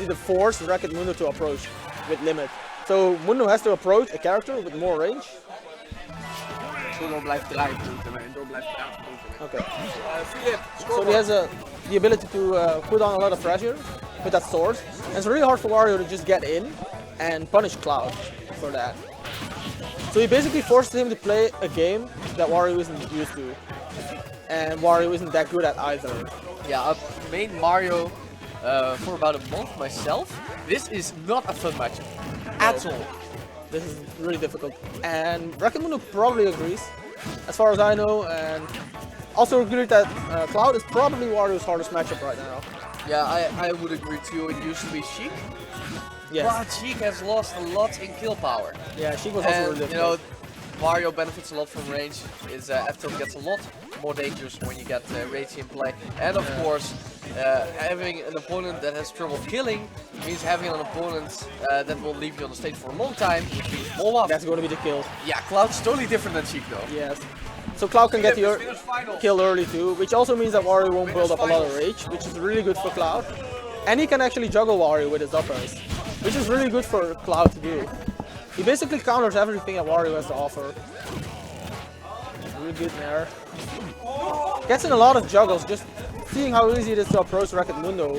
basically the force Wrecked Mundo to approach with limit. So Mundo has to approach a character with more range. Door blijft draaien moeten en door blijft draaien moeten. Okay. Philip, So he has the ability to put on a lot of pressure with that sword. And it's really hard for Wario to just get in and punish Cloud for that. So he basically forced him to play a game that Wario isn't used to. And Wario isn't that good at either. Yeah, I've made Mario for about a month myself. This is not a fun match at all. This is really difficult. And Wrecked Mundo probably agrees, as far as I know, and also agreed that Cloud is probably Wario's hardest matchup right now. Yeah, I would agree too. It used to be Sheik. Yes. But Sheik has lost a lot in kill power. Yeah, Sheik was also And, really you difficult. know, Wario benefits a lot from range. His F-tilt gets a lot more dangerous when you get range in play. And of course, having an opponent that has trouble killing means having an opponent that will leave you on the stage for a long time, which means more waft. That's going to be the kill. Yeah, Cloud's totally different than Sheik though. Yes. So Cloud can get the kill early too, which also means that Wario won't build up a lot of rage, which is really good for Cloud. And he can actually juggle Wario with his up airs, which is really good for Cloud to do. He basically counters everything that Wario has to offer. Really good there. Gets in a lot of juggles, just seeing how easy it is to approach Wrecked Mundo.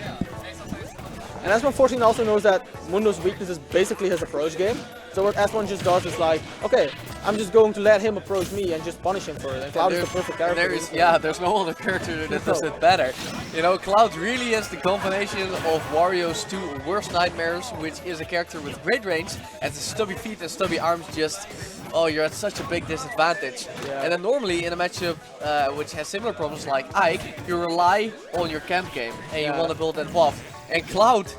And S114 also knows that Mundo's weakness is basically his approach game. So what S1 just does is like, okay, I'm just going to let him approach me and just punish him for it. And Cloud is the perfect character. There's no other character that does it better. You know, Cloud really is the combination of Wario's two worst nightmares, which is a character with great range, and the stubby feet and stubby arms just, oh, you're at such a big disadvantage. Yeah. And then normally in a matchup which has similar problems like Ike, you rely on your camp game and you want to build that waft. And Cloud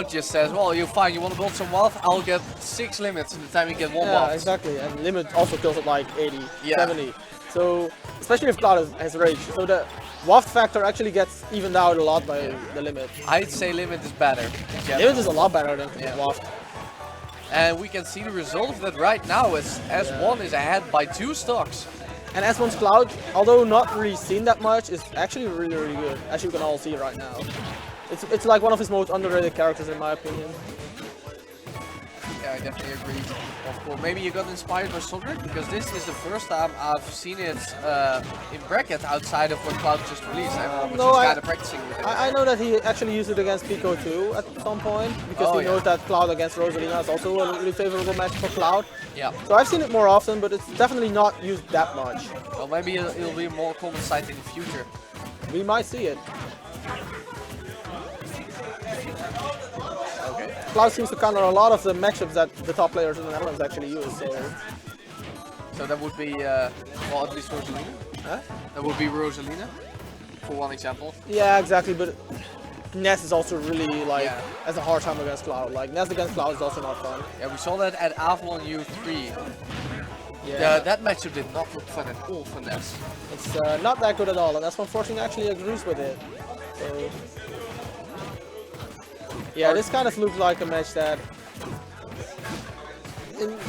just says, well, you're fine, you want to build some waft, I'll get 6 limits in the time you get one waft. Yeah, exactly, and limit also kills at like 80, 70. So, especially if Cloud has rage. So the waft factor actually gets evened out a lot by the limit. I'd say limit is better. Limit is a lot better than waft. And we can see the result of that right now as S1 is ahead by 2 stocks. And S1's Cloud, although not really seen that much, is actually really, really good, as you can all see right now. It's like one of his most underrated characters in my opinion. Yeah, I definitely agree. Of course, maybe you got inspired by Sondrick, because this is the first time I've seen it in bracket outside of what Cloud just released. I was just kind of practicing with it. I know that he actually used it against Pico too at some point, because he knows that Cloud against Rosalina is also a really favorable match for Cloud. Yeah. So I've seen it more often, but it's definitely not used that much. Well, maybe it'll be a more common sight in the future. We might see it. Okay. Cloud seems to counter a lot of the matchups that the top players in the Netherlands actually use. So that would be, well, at least Rosalina. Huh? That would be Rosalina, for one example. Yeah, exactly, but Ness is also really like has a hard time against Cloud. Like Ness against Cloud is also not fun. Yeah, we saw that at Avalon U3. Yeah, that matchup did not look fun at all for Ness. It's not that good at all, and S114 actually agrees with it. So yeah, this kind of looks like a match that,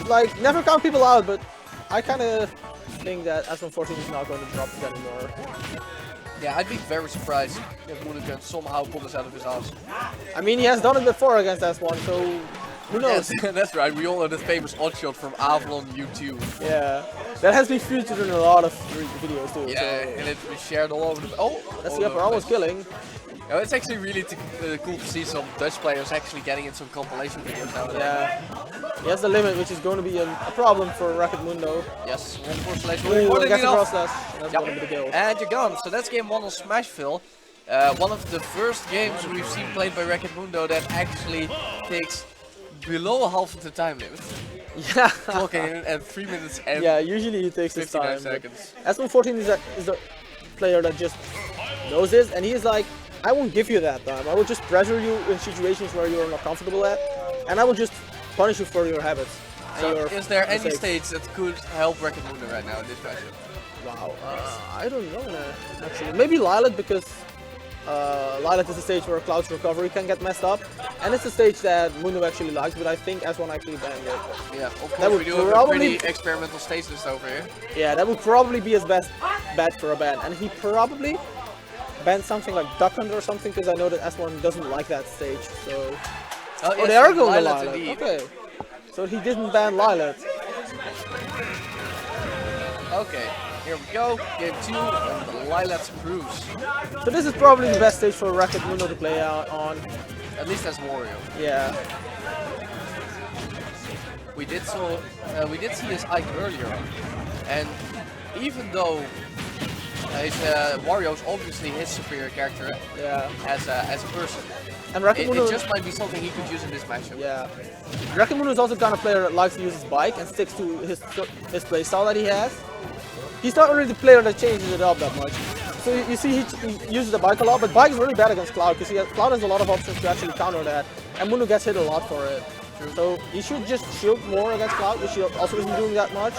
like, never count people out, but I kind of think that S114 is not going to drop it anymore. Yeah, I'd be very surprised if Mundo can somehow pull this out of his ass. I mean, he has done it before against S1, so who knows? Yes, that's right, we all know the famous oddshot from Avalon U2. Yeah, that has been featured in a lot of videos too. Yeah, so. and it's been shared all over the... Oh! That's the upper almost killing. Yeah, it's actually really cool to see some Dutch players actually getting in some compilation videos now. Yeah, he has the limit, which is going to be a problem for Wrecked Mundo. Yes, 1/4/1. Ooh, gets the cross slash. That's going to be the kill. And you're gone. So that's game 1 on Smashville. One of the first games we've seen played by Wrecked Mundo that actually takes below half of the time limit. Yeah. Clocking in at 3 minutes and usually he takes his 59 time. seconds. S114 is the player that just knows this, and he is like, I won't give you that time. I will just pressure you in situations where you're not comfortable at, and I will just punish you for your habits. So your is there any mistakes. stage that could help Wrecked Mundo right now in this matchup? Wow, I don't know, actually. Maybe Lilat, because Lilat is a stage where Cloud's recovery can get messed up, and it's a stage that Mundo actually likes, but I think S1 actually banned it. Yeah, of course we do have a pretty experimental stage list over here. Yeah, that would probably be his best bet for a ban, and he probably ban something like Duck Hunt or something, because I know that S1 doesn't like that stage. So. Oh, Oh, they are going to Lilat Lilat. indeed. Okay. So he didn't ban Lilat. Okay, here we go. Game 2 and the Lilat's Cruise. So this is probably the best stage for Rocket Mundo to play out on. At least as Wario. Yeah. We did see his Ike earlier on, and even though Wario is obviously his superior character as a person, And it just might be something he could use in this matchup. Yeah. Mundo is also kind of player that likes to use his bike and sticks to his playstyle that he has. He's not really the player that changes it up that much. So you see he uses the bike a lot, but bike is really bad against Cloud because Cloud has a lot of options to actually counter that, and Mundo gets hit a lot for it. So he should just shield more against Cloud, which he also isn't doing that much.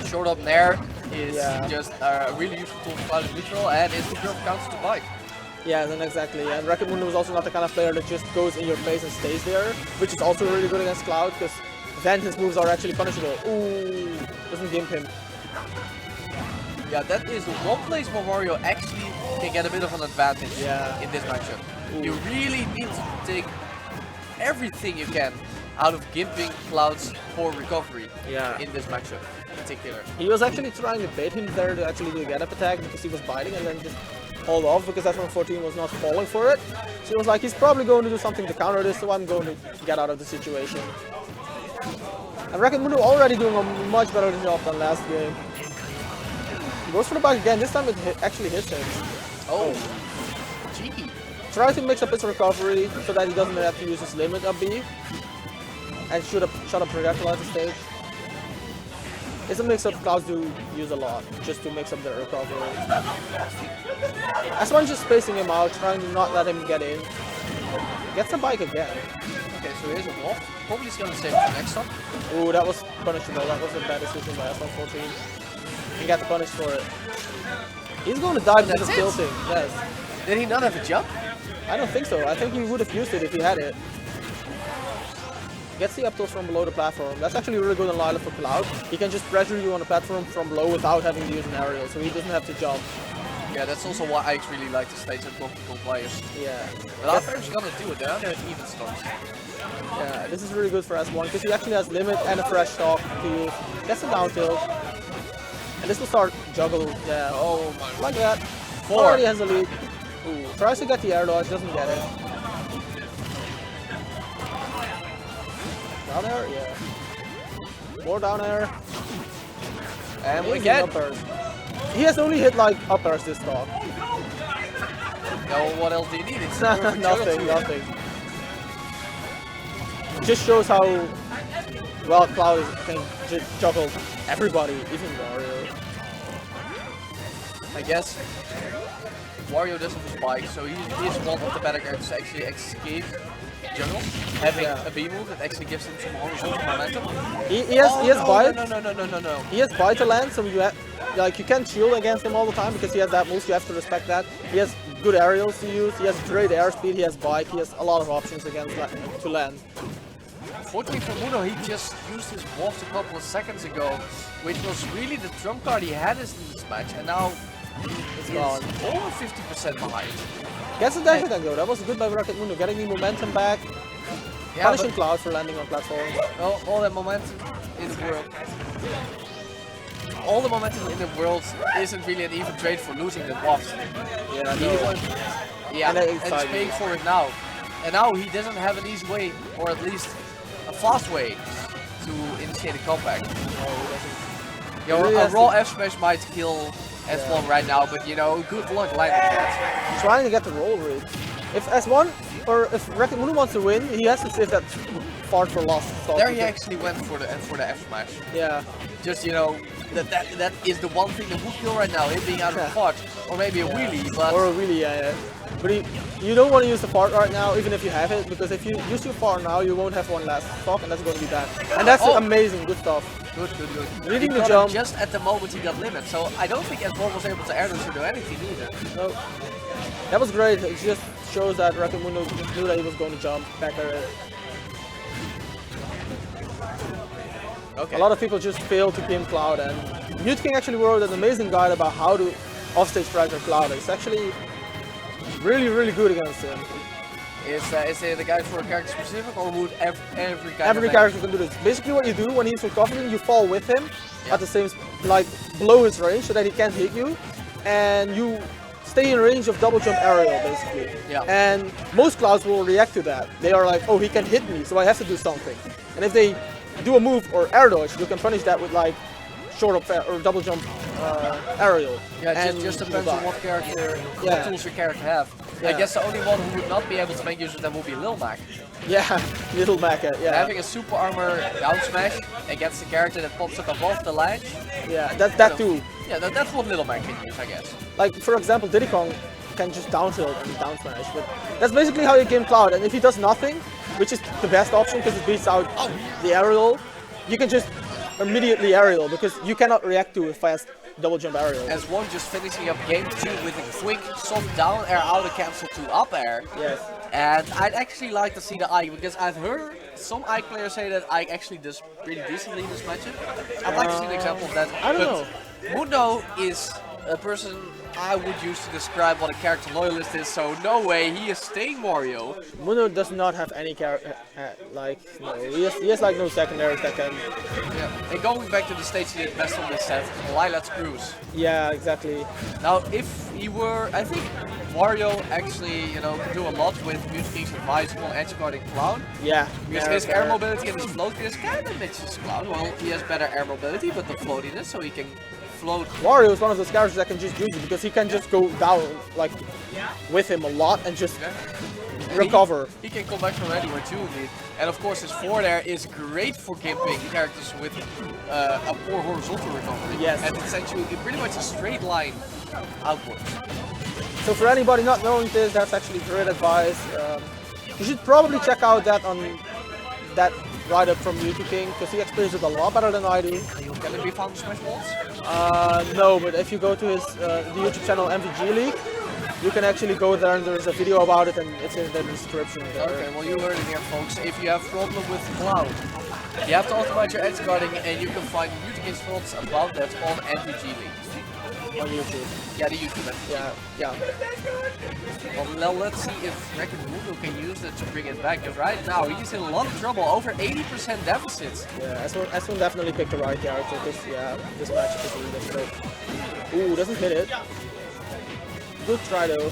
Short up Nair is just a really useful tool for Cloud neutral, and it's the perfect counter to bike. Yeah, then exactly. And Rocket Mundo is also not the kind of player that just goes in your face and stays there, which is also really good against Cloud, because then his moves are actually punishable. Ooh, doesn't gimp him. Yeah, that is one place where Wario actually can get a bit of an advantage in this matchup. Ooh. You really need to take everything you can out of gimping Cloud's poor recovery in this matchup in particular. He was actually trying to bait him there to actually do a get-up attack because he was biting and then just hold off because S114 was not falling for it. So he was like, he's probably going to do something to counter this, so I'm going to get out of the situation. And Rocket Mundo already doing a much better job than last game. He goes for the bike again, this time it actually hits him. Oh, cheeky. Try to mix up his recovery so that he doesn't have to use his limit up B. And shut up projectile at the stage. It's a mix-up Clouds do use a lot, just to mix up their recovery. S1 just spacing him out, trying to not let him get in. Gets the bike again. Okay, so here's a wall. Probably he's gonna save the next stop. Ooh, that was punishable. That was a bad decision by S114. He got the punish for it. He's going to dive into the tilting. Yes. Did he not have a jump? I don't think so. I think he would have used it if he had it. Gets the up tilt from below the platform. That's actually really good on Lilat for Cloud. He can just pressure you on the platform from below without having to use an aerial, so he doesn't have to jump. Yeah, that's also why I really like the stage and multiple players. Yeah. But after he's gonna do it, they're not even starts. Yeah, this is really good for S1 because he actually has limit and a fresh stock to use. Gets a down tilt. And this will start juggle. Yeah. Oh my. Like that. 4. Already has a lead. Ooh. Tries to get the air dodge, doesn't get it. Down air? Yeah. More down air. And amazing again. uppers. He has only hit like uppers this stock. No, what else do you need? It's nothing. Just shows how well Cloud can juggle everybody, even Wario. I guess Wario doesn't have his bike, so he is one of the better characters to actually escape jungle, having a B move that actually gives him some horizontal momentum. He has bite. No. He has bite to land, so you can't shield against him all the time because he has that move. So you have to respect that. He has good aerials to use. He has great airspeed. He has bike. He has a lot of options against to land. Fortunately for Mundo, he just used his waft a couple of seconds ago, which was really the trump card he had in this match, and now it's gone. Over 50% behind. Gets the dash attack though. That was good by Rocket Mundo, getting the momentum back. Yeah, punishing Cloud for landing on platforms. Well, all that momentum in the world. All the momentum in the world isn't really an even trade for losing the waft. Yeah, and he's paying for it now. And now he doesn't have an easy way, or at least a fast way, to initiate a comeback. A raw F smash might kill S1 right now, but you know, good luck landing that. Trying to get the roll read. If S1 or if Rocket Mundo wants to win, he has to save that fart for loss. There he actually went for the F smash. Yeah. Just that is the one thing that would kill right now, it being out of the fart, or maybe a wheelie, but or a wheelie, yeah. But you don't want to use the fart right now, even if you have it, because if you use your fart now, you won't have one last stock, and that's going to be bad. And that's amazing, good stuff. Good. Reading the jump. Just at the moment he got limit, so I don't think S1 was able to air this or do anything either. No. That was great. It just shows that Rocket Mundo knew that he was going to jump back at it. Okay. A lot of people just fail to game Cloud, and Mute King actually wrote an amazing guide about how to offstage pressure Cloud. It's actually really, really good against him. Is it a guy for a character specific, or would every guy? Every character can do this. Basically, what you do when he's recovering, you fall with him at the same, like below his range, so that he can't hit you, and you stay in range of double jump aerial, basically. Yeah. And most clouds will react to that. They are like, oh, he can hit me, so I have to do something. And if they do a move or air dodge, you can punish that with like short up or double jump aerial. Yeah, and just depends on what character, Yeah. what tools your character have. I Yeah. guess the only one who would not be able to make use of them would be Lil Mac. Yeah, little Mac, yeah. Having a super armor down smash against a character that pops up above the ledge. Yeah, that too. Yeah, that's what Little Mac can use, I guess. Like, for example, Diddy Kong can just down tilt and down smash, but that's basically how you game Cloud. And if he does nothing, which is the best option because it beats out the aerial, you can just immediately aerial because you cannot react to a fast double jump aerial. As one just finishing up game 2 with a quick soft down air out of cancel to up air. Yes. And I'd actually like to see the Ike, because I've heard some Ike players say that Ike actually does pretty decently in this matchup. I'd like to see an example of that. I don't know. Mundo is a person I would use to describe what a character loyalist is, so no way he is staying Wario. Mundo does not have any character, like, no, he has like no secondaries that can... Yeah. And going back to the stage he did best on this set, Lila's Cruise. Yeah, exactly. Now, if he were, I think Wario actually, you know, could do a lot with Mewtwo's advice on edge guarding Cloud. Yeah. Because his air mobility and his floatiness kind of matches Cloud. Well, he has better air mobility, but the floatiness, so he can float. Wario is one of those characters that can just use it because he can just go down, like, with him a lot and just recover. He can come back from anywhere too, indeed. And of course, his forward air is great for gimping characters with a poor horizontal recovery. Yes. And it's actually pretty much a straight line outwards. So for anybody not knowing this, that's actually great advice. You should probably check out that write-up from YouTube King because he explains it a lot better than I do. Can it be found in Smash Balls? No, but if you go to his the YouTube channel MVG League, you can actually go there and there's a video about it and it's in the description there. Okay, well you heard it here, folks. If you have problem with Cloud, you have to optimize your edge guarding, and you can find YouTube King's thoughts about that on MVG League. On YouTube. Yeah, the YouTube. Yeah. Well, now let's see if Mundo can use it to bring it back. Because right now he's in a lot of trouble, over 80% deficits. Yeah, S1 definitely picked the right character because yeah, this match is really difficult. Ooh, doesn't hit it. Good try though.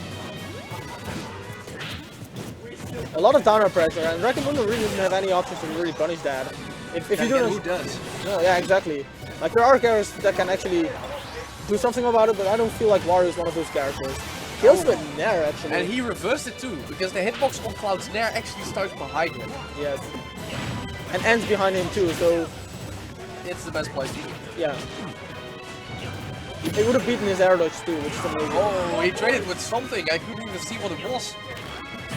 A lot of downer pressure, and Mundo really didn't have any options to really punish that. If you do who does? No, yeah, exactly. Like there are characters that can actually do something about it, but I don't feel like Wario is one of those characters. Kills with Nair actually. And he reversed it too, because the hitbox on Cloud's Nair actually starts behind him. Yes. And ends behind him too, so It's the best place to do. yeah. It would have beaten his air dodge too, which is amazing. Oh, he traded with something. I couldn't even see what it was.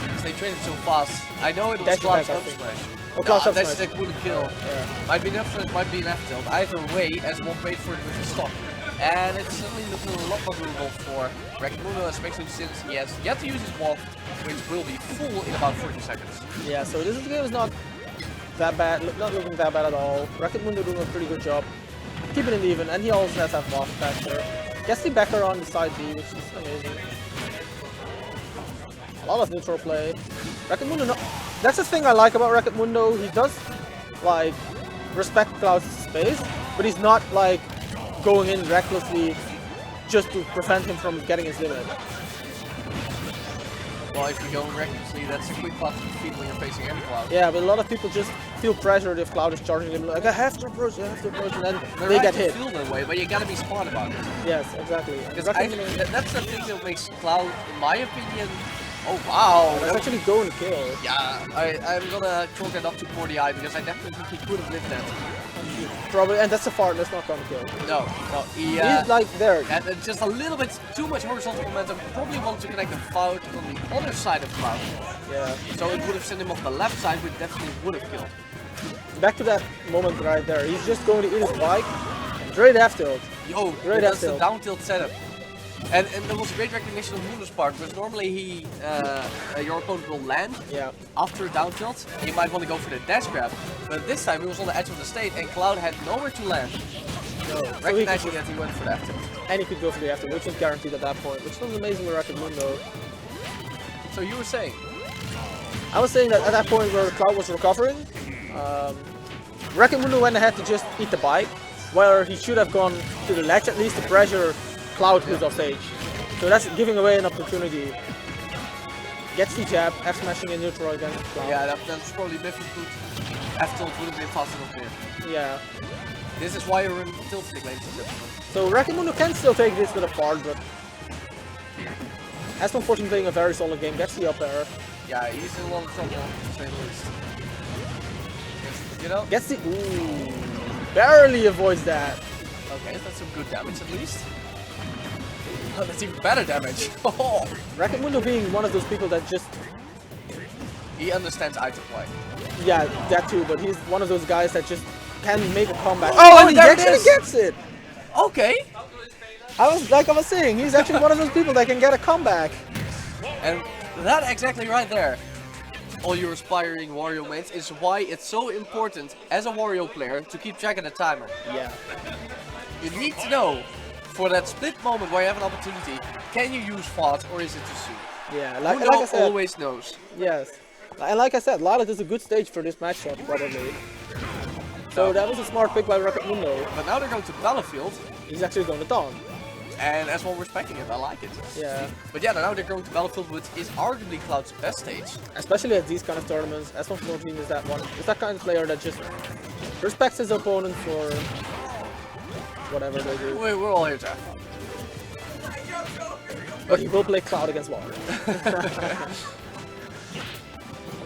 Because they traded so fast. I know it was Dash Cloud's attack, I up think. smash. Oh, Cloud's up Dash smash. attack wouldn't kill. Yeah. Might be an F tilt, might be an F tilt. Either way, as one paid for it with the stock. And it's suddenly looking a lot more doable for Mundo, especially since he has yet to use his wall, which will be full in about 40 seconds. Yeah, so this game is not that bad, not looking that bad at all. Mundo doing a pretty good job. Keeping it even, and he also has that buff factor. Gets the backer on the side B, which is amazing. A lot of neutral play. Mundo, no, that's the thing I like about Mundo. He does, like, respect Cloud's space, but he's not, like, going in recklessly just to prevent him from getting his limit. Well, if you go recklessly, that's a quick path to defeat when you're facing any Cloud. Yeah, but a lot of people just feel pressured if Cloud is charging them. Like, I have to approach, and then they get hit. Feel that way, but you gotta be smart about it. Yes, exactly. Because that's the thing that makes Cloud, in my opinion, oh wow, That's actually going to kill. yeah, I'm gonna chalk that up to 40i because I definitely think he could have lived that. Probably, and that's not going to kill. No, he He's like there. and just a little bit too much horizontal momentum. Probably wanted to connect the Cloud on the other side of Cloud. Yeah. So it would have sent him off the left side, which definitely would have killed. Back to that moment right there. He's just going to eat his bike. Great F tilt. Yo, Great that's the F-tilt. down tilt setup. And there was great recognition on Mundo's part, because normally your opponent will land Yeah. after a down tilt. He might want to go for the dash grab, but this time he was on the edge of the stage and Cloud had nowhere to land. No. Recognizing that he went for the F tilt. And he could go for the F tilt, which was guaranteed at that point, which was amazing with Mundo. So you were saying? I was saying that at that point where Cloud was recovering, Mundo went ahead to just eat the bike, where he should have gone to the ledge at least to pressure Cloud who's off stage. So that's giving away an opportunity. Gets the jab, F smashing in neutral against Cloud. Yeah, that's probably difficult. F tilt would have been fast enough here. Yeah. This is why you're in tilt stick, ladies and gentlemen. So Mundo can still take this with a fart, but S114 playing a very solid game, gets the up air. Yeah, he's in a lot of trouble, to say the least. You know? Gets the... Ooh, barely avoids that. Okay, that's some good damage at least. Oh, that's even better damage. Mundo being one of those people that just... He understands item play. Yeah, that too, but he's one of those guys that just can make a comeback. Oh, and he actually gets it! Okay! I was saying, he's actually one of those people that can get a comeback. And that exactly right there, all you aspiring Wario mates, is why it's so important as a Wario player to keep track of the timer. Yeah. You need to know, for that split moment where you have an opportunity, can you use fast or is it too soon? Yeah, like I said, always knows. Yes. And like I said, Lala is a good stage for this matchup, probably. So that was a smart pick by Mundo. But now they're going to Battlefield. He's actually going to Dawn. And as well respecting it, I like it. Yeah. But yeah, now they're going to Battlefield, which is arguably Cloud's best stage. Especially at these kind of tournaments, S114 is that one. Is that kind of player that just respects his opponent for whatever they do. We're all here to have fun. But he will play Cloud against Wario.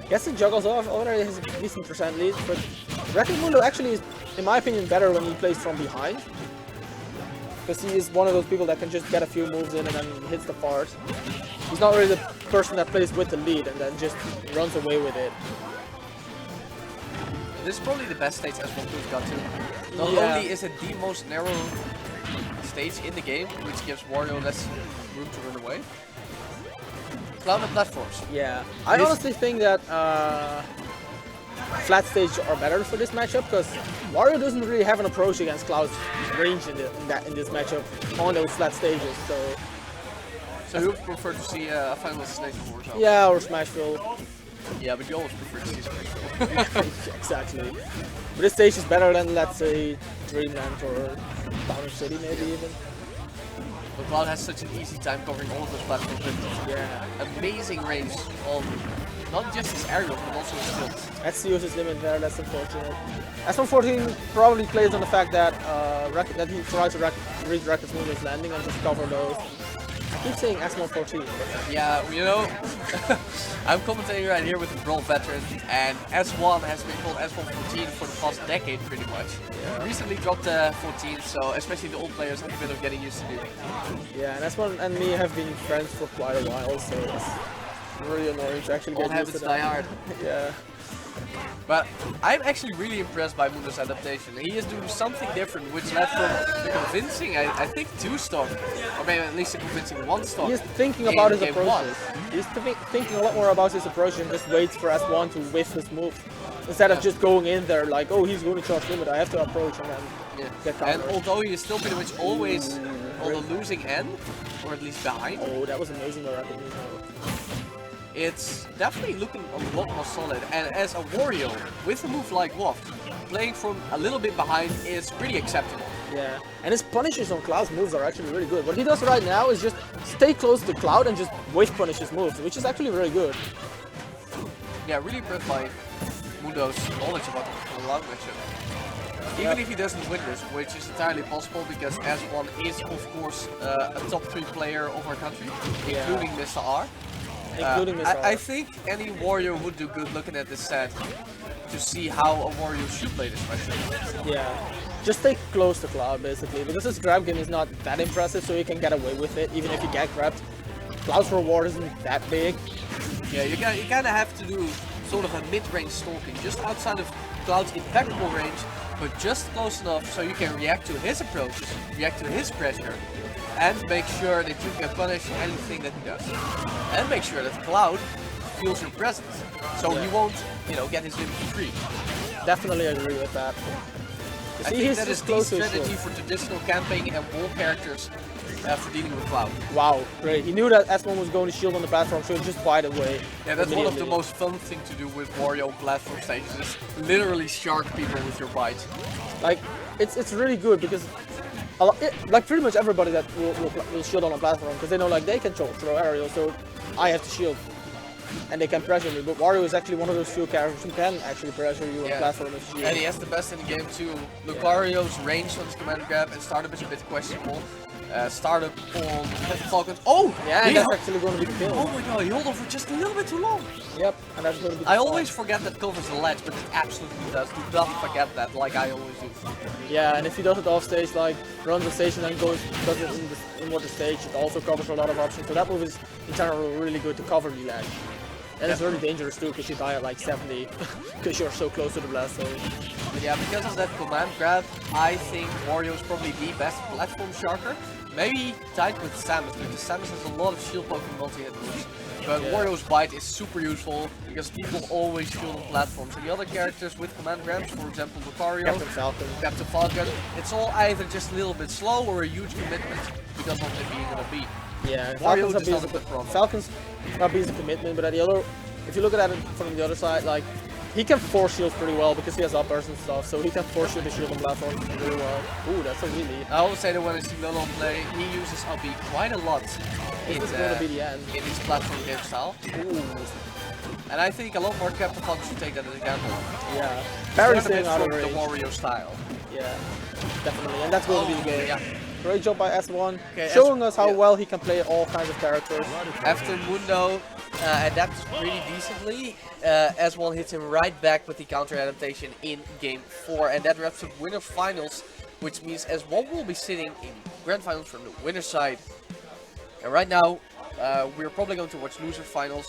Guess he juggles off, already has a decent percent lead, but Mundo actually is, in my opinion, better when he plays from behind. Because he is one of those people that can just get a few moves in and then hits the fart. He's not really the person that plays with the lead and then just runs away with it. This is probably the best stage S1's got to. Not only is it the most narrow stage in the game, which gives Wario less room to run away. Cloud and platforms. Yeah, I honestly think that flat stages are better for this matchup because Wario doesn't really have an approach against Cloud's range in this matchup on those flat stages. So you would prefer to see a final destination for yourself? Yeah, or Smashville. Yeah, but you always prefer to see Smashville. Exactly. But this stage is better than, let's say, Dreamland or Boundary City, maybe even. But Cloud has such an easy time covering all of those platforms with amazing range on not just his aerials, but also his tilts. That's the his limit there, that's unfortunate. S114 probably plays on the fact that that he tries to read Mundo's landing and just cover those. I keep saying S114. Yeah, you know, I'm commentating right here with the Brawl veteran, and S1 has been called S114 for the past decade, pretty much. Yeah. Recently dropped 14, so especially the old players have a bit of getting used to doing. Yeah, and S1 and me have been friends for quite a while, so it's really annoying to actually get used to that. Die hard. Yeah. But I'm actually really impressed by Mundo's adaptation. He is doing something different, which led from the convincing, I think, 2-stock, or maybe at least a convincing 1-stock. He is thinking about his approaches. He's thinking a lot more about his approach and just waits for S1 to whiff his move. Instead of just going in there like, oh, he's going to charge limit, I have to approach and then get countered. And although he is still pretty much always on the losing end, or at least behind. Oh, that was amazing by Mundo. It's definitely looking a lot more solid, and as a Wario with a move like Waft, playing from a little bit behind is pretty acceptable. Yeah, and his punishes on Cloud's moves are actually really good. What he does right now is just stay close to Cloud and just wave punish his moves, which is actually very good. Yeah, really impressed by Mundo's knowledge about the Cloud matchup. Even if he doesn't win this, which is entirely possible because S1 is of course a top 3 player of our country, including Mr. R. I think any Wario would do good looking at this set to see how a Wario should play this matchup. Yeah, just stay close to Cloud basically, because his grab game is not that impressive, so you can get away with it even if you get grabbed. Cloud's reward isn't that big. Yeah, you kind of have to do sort of a mid-range stalking, just outside of Cloud's impeccable range, but just close enough so you can react to his approaches, react to his pressure, and make sure that you can punish anything that he does. And make sure that Cloud feels your presence, so he won't, you know, get his limit free. Definitely agree with that. I think that is the strategy for traditional camping and wall characters for dealing with Cloud. Wow, great. He knew that S1 was going to shield on the platform, so he just bite away. Yeah, that's one of the most fun things to do with Wario platform stages, is literally shark people with your bite. Like, it's really good because like pretty much everybody that will shield on a platform, because they know like they can throw aerial, so I have to shield. And they can pressure me, but Wario is actually one of those few characters who can actually pressure you on platform with shield. And he has the best in the game too. Lucario's range on his command grab and startup is a bit questionable. Startup on Falcon. Oh! Yeah, and that's actually going to be the kill. Oh my god, he held on for just a little bit too long. Yep, and that's going to be the I always forget that covers the ledge, but it absolutely does. Do not forget that, like I always do. Yeah, and if he does it off stage, like runs the stage and then does it in the stage, it also covers a lot of options. So that move is in general really good to cover the ledge. And it's really dangerous too, because you die at like 70, because you're so close to the blast zone. But yeah, because of that command grab, I think Wario is probably the best platform sharker. Maybe tied with Samus, because Samus has a lot of shield poking multi-hit moves. But Wario's bite is super useful, because people always shield on platforms. And the other characters with command grabs, for example Lucario, Captain Falcon, it's all either just a little bit slow or a huge commitment because of it being an OB. Yeah, Wario just has a bit problem. Falcon's not being a commitment, but at the other, if you look at it from the other side, like he can force shield pretty well because he has uppers and stuff, so he can force shield the shield on platforms really well. Ooh, that's a really. I always say that when I see Mundo play, he uses OB quite a lot in his platform game style. Ooh. And I think a lot more Captain Falcon should take that as an example. Yeah, very staying out of the range. Wario style. Yeah, definitely, and that's going to be the game. Yeah. Great job by S1, showing us how well he can play all kinds of characters. After Mundo adapts pretty decently, S1 hits him right back with the counter adaptation in Game 4, and that wraps up Winners Finals, which means S1 will be sitting in Grand Finals from the winner's side. And right now, we're probably going to watch Loser Finals.